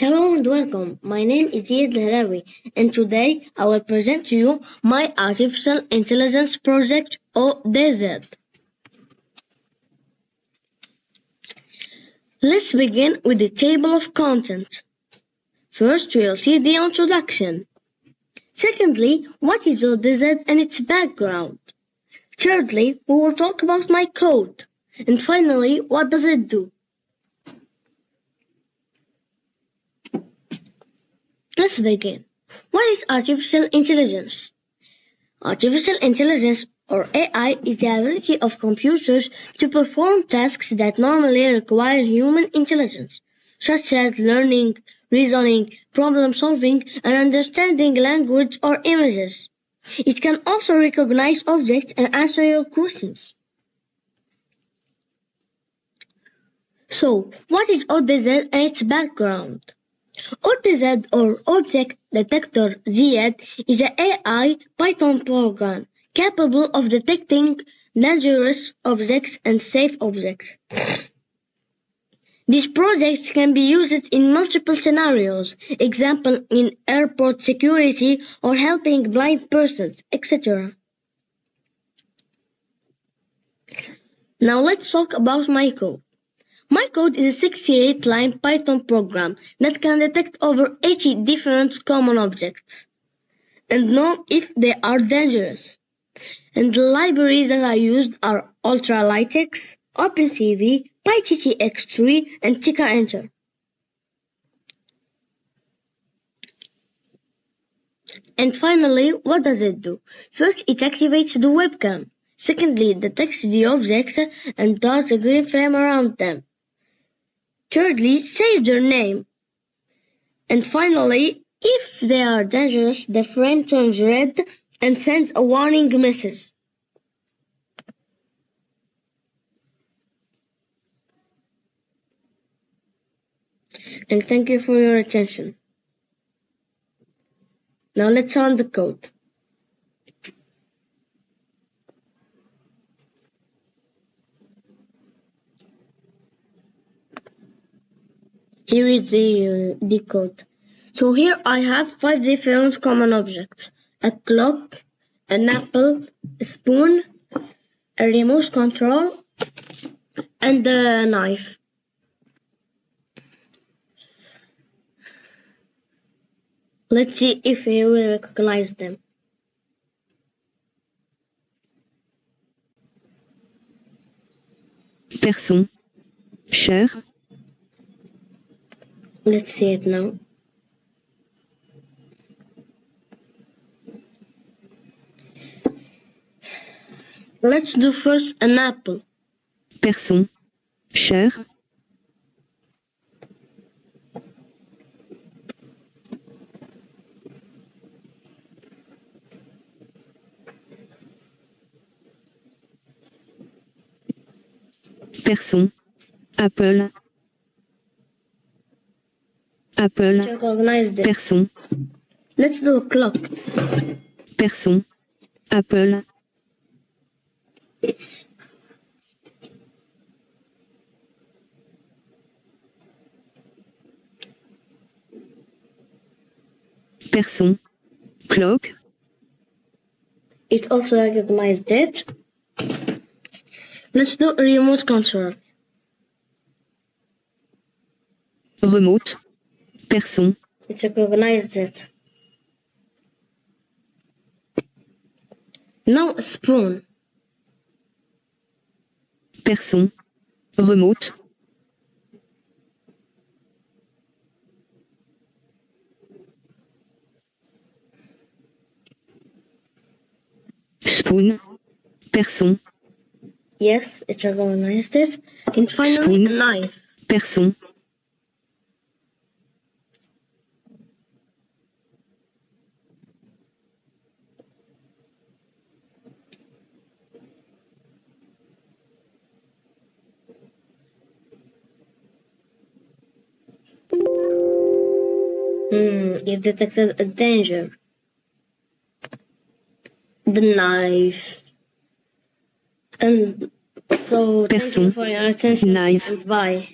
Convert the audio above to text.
Hello and welcome. My name is Ziyad Lahraoui, and today I will present to you my artificial intelligence project, or DZ. Let's begin with the table of content. First, we'll see the introduction. Secondly, what is your DZ and its background? Thirdly, we will talk about my code. And finally, what does it do? Let's begin. What is artificial intelligence? Artificial intelligence, or AI, is the ability of computers to perform tasks that normally require human intelligence, such as learning, reasoning, problem solving, and understanding language or images. It can also recognize objects and answer your questions. So, what is ODZ and its background? ODZ, or Object Detector Ziyad, is an AI Python program capable of detecting dangerous objects and safe objects. These projects can be used in multiple scenarios, example in airport security or helping blind persons, etc. Now let's talk about my code. My code is a 68-line Python program that can detect over 80 different common objects and know if they are dangerous. And the libraries that I used are Ultralytics, OpenCV, PyTTX3, and TikaEnter. And finally, what does it do? First, it activates the webcam. Secondly, it detects the objects and does a green frame around them. Thirdly, says their name. And finally, if they are dangerous, the frame turns red and sends a warning message. And thank you for your attention. Now let's run the code. Here is the code. So here I have 5 different common objects: a clock, an apple, a spoon, a remote control, and a knife. Let's see if he will recognize them. Person. Cher. Let's see it now. Let's do first an apple. Person. Cher. Person. Apple. Apple. Recognize them. Person. Let's do a clock. Person. Apple. Person. Clock. It also recognized it. Let's do a remote control. Remote. Person. It recognized it. Now a spoon. Person. Remote. Spoon. Person. Yes, it recognized it. And finally, Spoon. a knife. Person. It detected a danger. The knife. And so, thank you Person. for your attention. Knife. And bye.